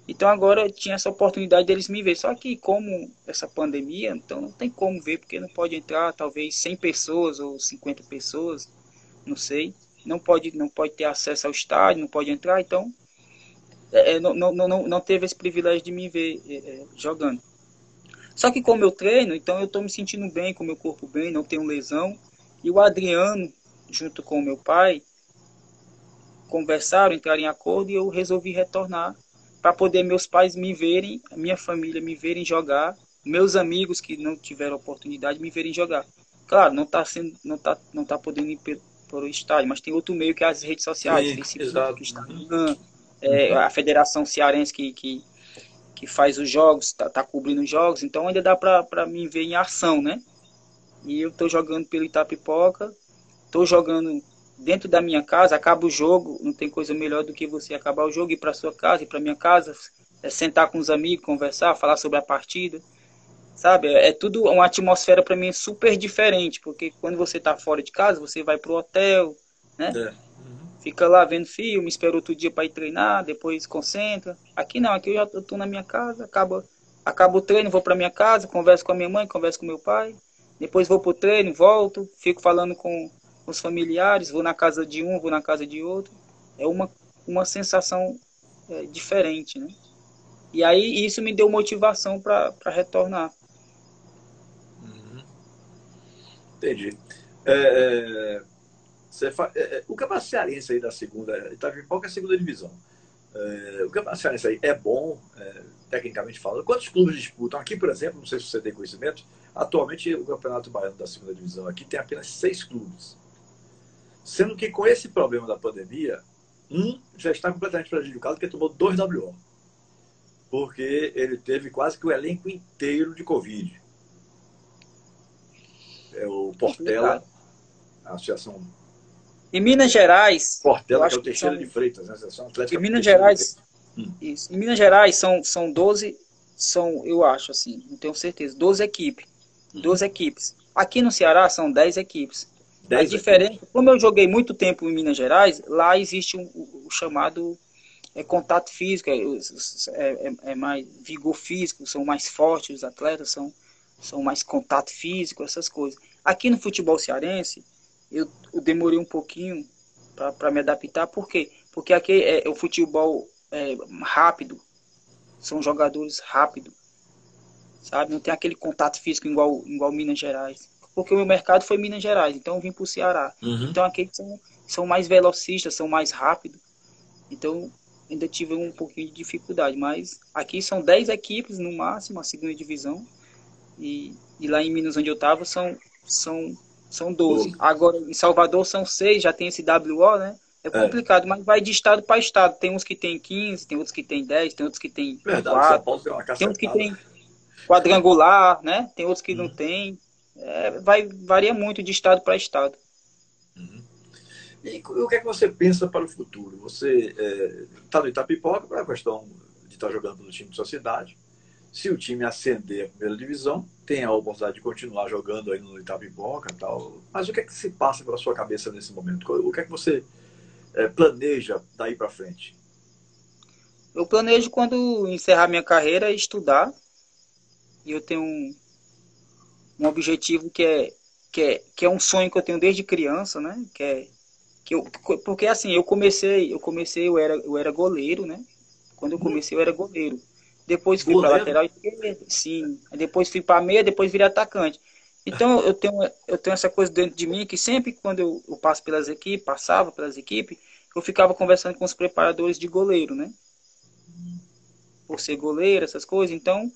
Então agora tinha essa oportunidade deles me ver. Só que como essa pandemia, então não tem como ver, porque não pode entrar talvez 100 pessoas ou 50 pessoas, não sei. Não pode ter acesso ao estádio, não pode entrar, então não teve esse privilégio de me ver jogando. Só que como eu treino, então eu estou me sentindo bem, com o meu corpo bem, não tenho lesão. E o Adriano, junto com o meu pai, conversaram, entraram em acordo e eu resolvi retornar para poder meus pais me verem, minha família me verem jogar, meus amigos que não tiveram oportunidade me verem jogar. Claro, não tá podendo ir para o estádio, mas tem outro meio que é as redes sociais, Sim, Facebook, exato. Instagram, Uhum. a Federação Cearense que faz os jogos, tá cobrindo os jogos, então ainda dá para me ver em ação, né? E eu estou jogando pelo Itapipoca, estou jogando dentro da minha casa, acaba o jogo, não tem coisa melhor do que você acabar o jogo, ir para sua casa, ir para minha casa, sentar com os amigos, conversar, falar sobre a partida, sabe? É tudo uma atmosfera para mim super diferente, porque quando você está fora de casa, você vai pro hotel, né? É. Uhum. Fica lá vendo filme, espera outro dia para ir treinar, depois concentra. Aqui não, aqui eu já estou na minha casa, acaba o treino, vou para minha casa, converso com a minha mãe, converso com meu pai, depois vou pro treino, volto, fico falando com os familiares, vou na casa de um, vou na casa de outro. É uma sensação diferente, né? E aí isso me deu motivação para retornar. Uhum. Entendi. O Campeonato Cearense aí da segunda, Itapipoca é a segunda divisão. O Campeonato Cearense aí é bom, tecnicamente falando. Quantos clubes disputam? Aqui, por exemplo, não sei se você tem conhecimento, atualmente o Campeonato Baiano da segunda divisão aqui tem apenas 6 clubes. Sendo que com esse problema da pandemia, um já está completamente prejudicado porque tomou 2 WO. Porque ele teve quase que o elenco inteiro de Covid. É o Portela, Complicado. a Associação Em Minas Gerais, eu Portela, que é acho o que Teixeira são. de Freitas, né? Associação Em Atlética Minas Teixeira de Gerais, Freitas. Hum. isso. Em Minas Gerais são 12, eu acho assim, não tenho certeza, 12 equipes. 12 equipes. Aqui no Ceará são 10 equipes. A 10 equipes. diferença, como eu joguei muito tempo em Minas Gerais, lá existe o chamado contato físico, é mais vigor físico, são mais fortes os atletas, são mais contato físico, essas coisas. Aqui no futebol cearense, eu demorei um pouquinho para me adaptar, por quê? Porque aqui é o futebol rápido, são jogadores rápidos, sabe? Não tem aquele contato físico igual Minas Gerais. Porque o meu mercado foi Minas Gerais, então eu vim para o Ceará. Uhum. Então aqui são mais velocistas, são mais rápidos. Então ainda tive um pouquinho de dificuldade. Mas aqui são 10 equipes no máximo, a segunda divisão. E lá em Minas, onde eu estava, são 12. 12. Agora em Salvador são 6, já tem esse WO, né? É É. complicado, mas vai de estado para estado. Tem uns que tem 15, tem outros que tem 10, tem outros que tem Verdade, São 4, Paulo tem uma tem outros que cacetada. tem quadrangular, né? Tem outros que não Uhum. tem. Varia muito de estado para estado. Uhum. E o que é que você pensa para o futuro? Você está no Itapipoca para a questão de estar jogando pelo time de sua cidade. Se o time ascender a primeira divisão, tem a oportunidade de continuar jogando aí no Itapipoca e tal. Mas o que é que se passa pela sua cabeça nesse momento? O que é que você planeja daí para frente? Eu planejo, quando encerrar minha carreira, estudar. E eu tenho um objetivo que é um sonho que eu tenho desde criança, né? Porque assim, eu era goleiro, né? Quando eu comecei eu era goleiro. Depois fui para Goleiro? lateral esquerda, sim. Depois fui para meia, depois virei atacante. Então eu tenho essa coisa dentro de mim, que sempre quando eu passava pelas equipes, eu ficava conversando com os preparadores de goleiro, né? Por ser goleiro, essas coisas. Então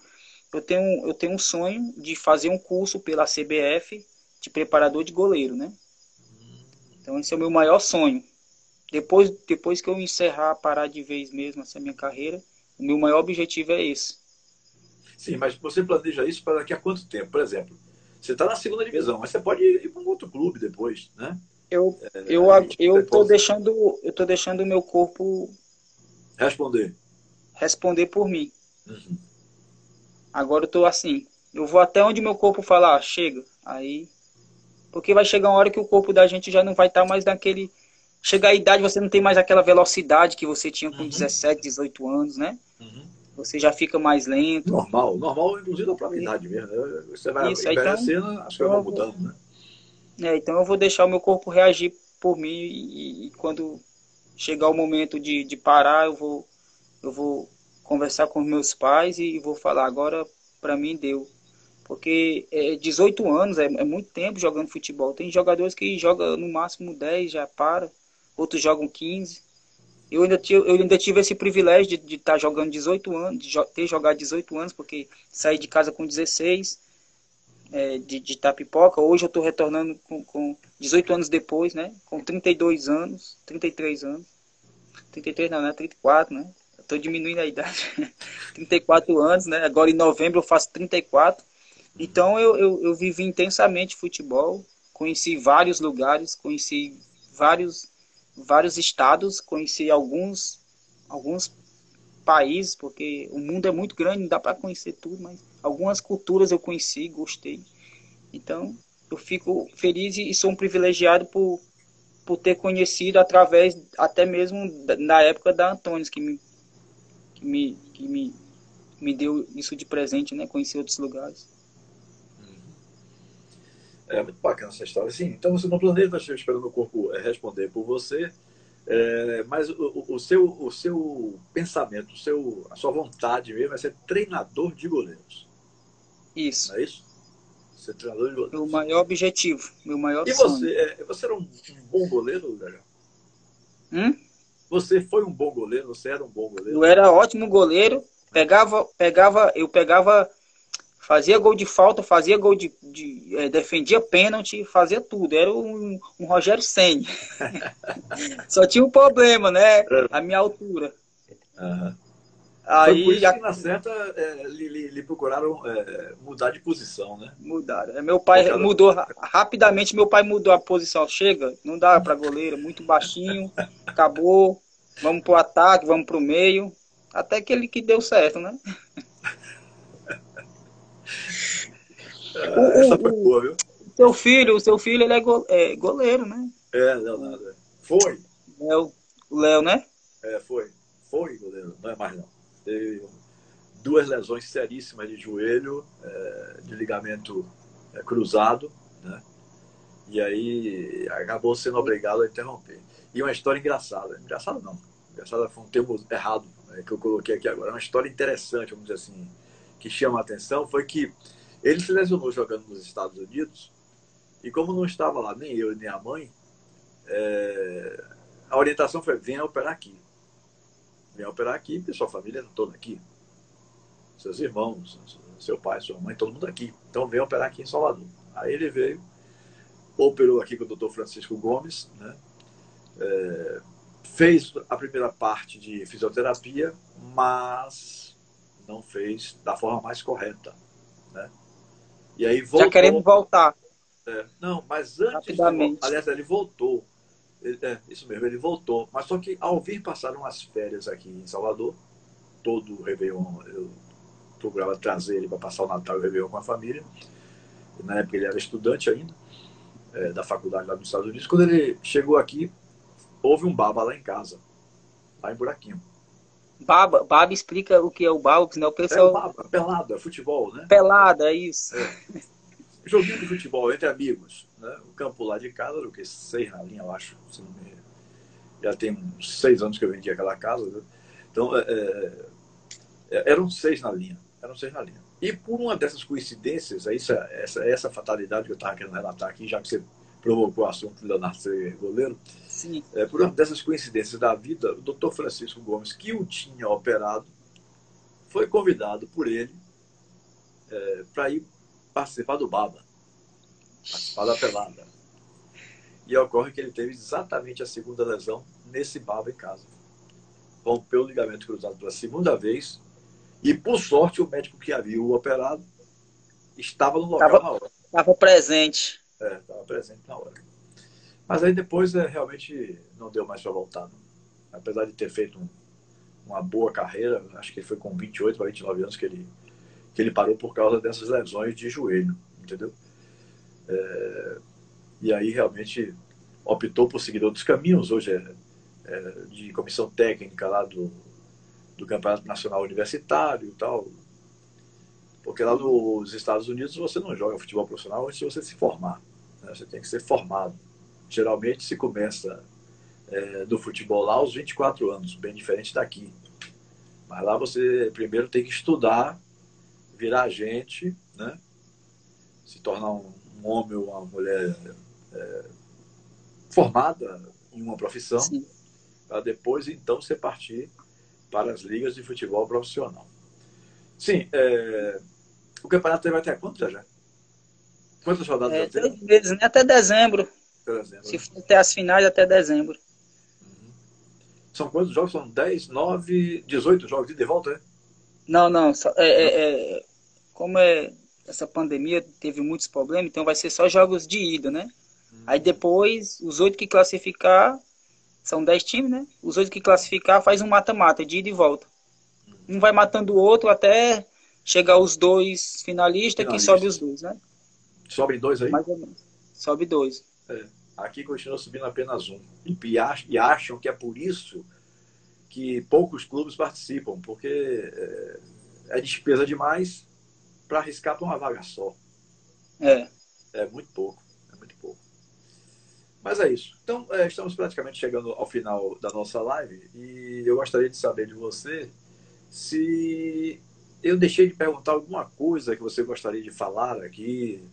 eu tenho um sonho de fazer um curso pela CBF de preparador de goleiro, né? Então esse é o meu maior sonho. Depois que eu encerrar, parar de vez mesmo essa minha carreira, o meu maior objetivo é esse. Sim, mas você planeja isso para daqui a quanto tempo? Por exemplo, você está na segunda Eu, divisão, mas você pode ir para um outro clube depois, né? eu, eu, A gente eu tô pode deixando o meu corpo responder. responder por mim. Uhum. Agora eu tô assim, eu vou até onde meu corpo falar, chega. Aí, porque vai chegar uma hora que o corpo da gente já não vai estar mais naquele. Chega a idade, você não tem mais aquela velocidade que você tinha com Uhum. 17, 18 anos, né? Uhum. Você já fica mais lento. Normal, normal, inclusive da própria idade mesmo. Né? Você vai Isso, envelhecendo, as coisas vão mudando, né? então eu vou deixar o meu corpo reagir por mim, e quando chegar o momento de parar, eu vou conversar com meus pais e vou falar, agora para mim deu. Porque 18 anos é muito tempo jogando futebol. Tem jogadores que jogam no máximo 10, já para. Outros jogam 15. Eu ainda tive esse privilégio de estar jogando 18 anos, ter jogado 18 anos, porque saí de casa com 16, de Itapipoca. Hoje eu estou retornando com 18 anos depois, né? Com 32 anos, 33 anos. 33 não, né? 34, né? Estou diminuindo a idade. 34 anos, né? Agora em novembro eu faço 34. Então eu vivi intensamente futebol, conheci vários lugares, conheci vários estados, conheci alguns países, porque o mundo é muito grande, não dá para conhecer tudo, mas algumas culturas eu conheci, gostei. Então eu fico feliz e sou um privilegiado por ter conhecido através, até mesmo na época da Antônios, que me deu isso de presente, né? Conhecer outros lugares. É muito bacana essa história. Sim, então você não planeja estar esperando o corpo responder por você, mas o seu pensamento, a sua vontade mesmo é ser treinador de goleiros. Isso. Não é isso? Ser treinador de Meu goleiros. maior objetivo, meu maior E sonho. você era um bom goleiro, Gabriel? Hum? Você foi um bom goleiro? Você era um bom goleiro? Eu era ótimo goleiro, eu pegava, fazia gol de falta, fazia gol defendia pênalti, fazia tudo. Era um Rogério Ceni. Só tinha um problema, né? A minha altura. Aham. Foi por Aí isso que na certa lhe procuraram mudar de posição, né? mudaram. Meu Por pai causa... mudou rapidamente, meu pai mudou a posição. Chega, não dá para goleiro, muito baixinho, acabou. Vamos pro ataque, vamos pro meio. Até que ele que deu certo, né? O, Essa foi o, boa, viu? o seu filho ele é goleiro, né? Leonardo. Foi. O Léo, né? Foi. Foi goleiro, não é mais não. Teve 2 lesões seríssimas de joelho, de ligamento cruzado, né? E aí acabou sendo obrigado a interromper. E uma história engraçada. Engraçada não. Engraçada foi um termo errado, que eu coloquei aqui agora. Uma história interessante, vamos dizer assim, que chama a atenção, foi que ele se lesionou jogando nos Estados Unidos e como não estava lá nem eu nem a mãe, a orientação foi: venha operar aqui. Venha operar aqui, porque sua família está toda aqui. Seus irmãos, seu pai, sua mãe, todo mundo aqui. Então venha operar aqui em Salvador. Aí ele veio, operou aqui com o doutor Francisco Gomes, né? Fez a primeira parte de fisioterapia, mas não fez da forma mais correta, né? E aí voltou. Já queremos voltar. Não, mas antes de voltar, Rapidamente. aliás, ele voltou. Isso mesmo, ele voltou. Mas só que ao vir passar umas férias aqui em Salvador, todo o Réveillon, eu procurava trazer ele para passar o Natal e o Réveillon com a família. Na época ele era estudante ainda, da faculdade lá nos Estados Unidos. Quando ele chegou aqui, houve um baba lá em casa, lá em Buraquinho. Baba explica o que é o baba, senão o O pessoal... baba, pelada, futebol, né? Pelada, é isso. Joguinho de futebol entre amigos, né? O campo lá de casa, o que 6 na linha, eu acho. Já tem uns 6 anos que eu vendi aquela casa, né? Então, eram 6 na linha. Eram 6 na linha. E por uma dessas coincidências, essa fatalidade que eu estava querendo relatar aqui, já que você provocou o assunto de Leonardo ser goleiro, Sim. por uma dessas coincidências da vida, o doutor Francisco Gomes, que o tinha operado, foi convidado por ele para ir participar do baba, participar da pelada. E ocorre que ele teve exatamente a segunda lesão nesse baba em casa. Rompeu o ligamento cruzado pela segunda vez e, por sorte, o médico que havia o operado estava no local na hora. Estava presente. Estava presente na hora. Mas aí depois realmente não deu mais para voltar. Não. Apesar de ter feito uma boa carreira, acho que foi com 28 para 29 anos que ele parou por causa dessas lesões de joelho, entendeu? E aí realmente optou por seguir outros caminhos. Hoje de comissão técnica lá do Campeonato Nacional Universitário e tal. Porque lá nos Estados Unidos você não joga futebol profissional antes de você se formar, né? Você tem que ser formado. Geralmente se começa do futebol lá aos 24 anos, bem diferente daqui. Mas lá você primeiro tem que estudar, virar gente, né? Se tornar um homem ou uma mulher formada em uma profissão, Sim. para depois então você partir para as ligas de futebol profissional. Sim, o campeonato vai até quanto, já? Quantas rodadas já teve? 3 meses, né? Até dezembro. Por exemplo, Se né? for até as finais, até dezembro. São quantos jogos? São 10, 9, 18 jogos de volta, né? Não, não. Não? Como essa pandemia teve muitos problemas, então vai ser só jogos de ida, né? Aí depois, os 8 que classificar, são 10 times, né? Os 8 que classificar faz um mata-mata, de ida e volta. Um vai matando o outro até chegar os 2 finalistas, que sobe os Finalistas. 2, né? Sobem dois aí? Mais ou menos. Sobe 2. Aqui continua subindo apenas um. E acham que é por isso que poucos clubes participam, porque é despesa demais para arriscar para uma vaga só. É. É muito pouco. É muito pouco. Mas é isso. Então, estamos praticamente chegando ao final da nossa live e eu gostaria de saber de você se eu deixei de perguntar alguma coisa que você gostaria de falar aqui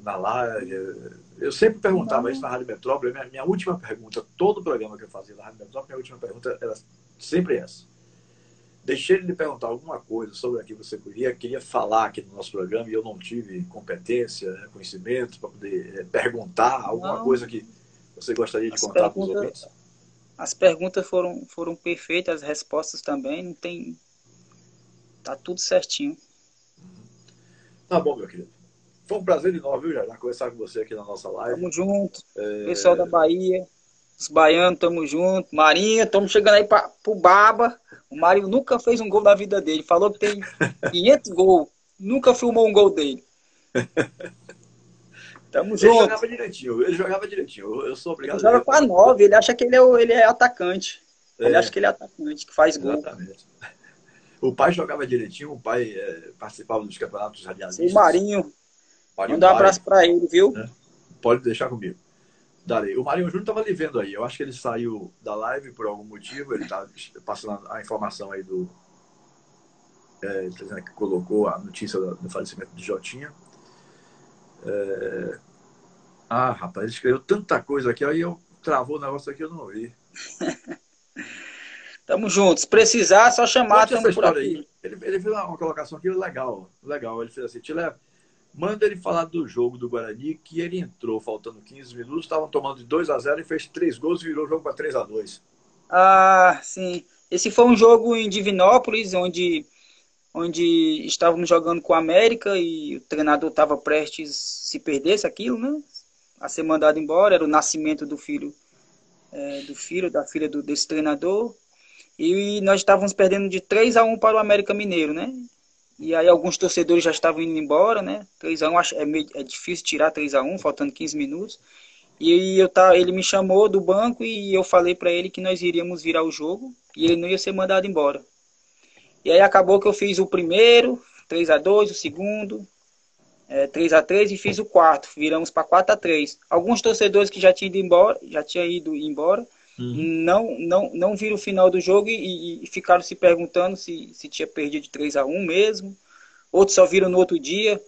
na live. Eu sempre perguntava isso Não, na Rádio Metrópole. Minha última pergunta, todo o programa que eu fazia na Rádio Metrópole, minha última pergunta era sempre essa. Deixei de lhe perguntar alguma coisa sobre aquilo que você queria falar aqui no nosso programa e eu não tive competência, conhecimento para poder perguntar alguma não. coisa que você gostaria de As contar para os perguntas, ouvintes? as perguntas foram perfeitas, as respostas também. Não tem. Tá tudo certinho. Tá bom, meu querido. Foi um prazer enorme, viu, Jair, conversar com você aqui na nossa live. Tamo junto. Pessoal da Bahia, os baianos, tamo junto. Marinha, estamos chegando aí pro Baba. O Marinho nunca fez um gol na vida dele. Falou que tem 500 gols. Nunca filmou um gol dele. Tamo Ele junto. jogava direitinho, ele jogava direitinho. Eu sou Ele obrigado a joga dizer. com a 9. Ele acha que ele é atacante. Ele acha É, que ele é atacante, que faz gol. exatamente. O pai jogava direitinho, o pai participava dos campeonatos Seu radialistas. Marinho, Marinho manda um Pai, abraço pra ele, viu? né? Pode deixar comigo. Darei. O Marinho Júnior estava lhe vendo aí. Eu acho que ele saiu da live por algum motivo. Ele está passando a informação aí do. Que colocou a notícia do falecimento de Jotinha. Rapaz, ele escreveu tanta coisa aqui, aí eu travou o negócio aqui, eu não ouvi. Tamo junto. Se precisar, é só chamar, Conte essa tamo por história aí. aqui. Ele fez uma colocação aqui legal. Legal. Ele fez assim: Tilé, manda ele falar do jogo do Guarani, que ele entrou faltando 15 minutos, estavam tomando de 2-0 e fez 3 gols e virou o jogo para 3-2. Ah, sim. Esse foi um jogo em Divinópolis, onde estávamos jogando com a América e o treinador estava prestes se perdesse aquilo, né? A ser mandado embora. Era o nascimento da filha desse treinador. E nós estávamos perdendo de 3-1 para o América Mineiro, né? E aí alguns torcedores já estavam indo embora, né? 3-1, é difícil tirar 3-1, faltando 15 minutos. E ele me chamou do banco e eu falei para ele que nós iríamos virar o jogo e ele não ia ser mandado embora. E aí acabou que eu fiz o primeiro, 3-2, o segundo, 3-3 e fiz o quarto. Viramos para 4-3. Alguns torcedores que já tinham ido embora, não viram o final do jogo e ficaram se perguntando se tinha perdido de 3-1 mesmo. Outros só viram no outro dia.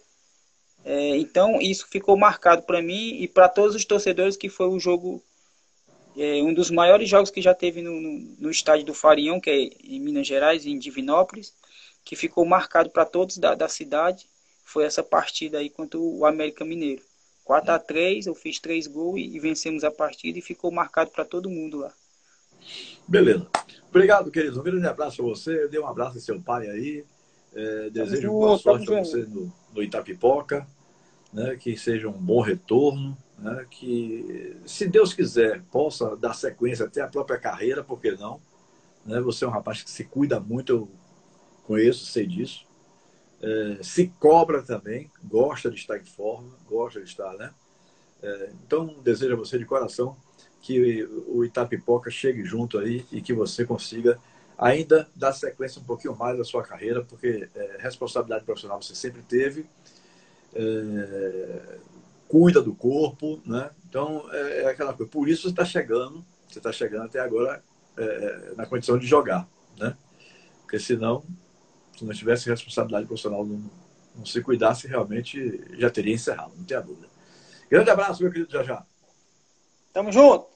Então isso ficou marcado para mim e para todos os torcedores que foi o jogo, um dos maiores jogos que já teve no estádio do Farião, que é em Minas Gerais, em Divinópolis, que ficou marcado para todos da cidade. Foi essa partida aí contra o América Mineiro. 4-3, eu fiz 3 gols e vencemos a partida e ficou marcado para todo mundo lá. Beleza. Obrigado, querido. Um grande abraço a você. Eu dei um abraço ao seu pai aí. Desejo boa sorte para você no Itapipoca, né? Que seja um bom retorno, né? Que, se Deus quiser, possa dar sequência até a própria carreira, por que não? Né? Você é um rapaz que se cuida muito, eu conheço, sei disso. Se cobra também, gosta de estar em forma, gosta de estar, né? Então, desejo a você de coração que o Itapipoca chegue junto aí e que você consiga ainda dar sequência um pouquinho mais à sua carreira, porque responsabilidade profissional você sempre teve, cuida do corpo, né? Então, é aquela coisa. Por isso você está chegando até agora na condição de jogar, né? Porque senão, se não tivesse responsabilidade profissional, não se cuidasse, realmente já teria encerrado, não tenha dúvida. Grande abraço, meu querido Jajá. Tamo junto.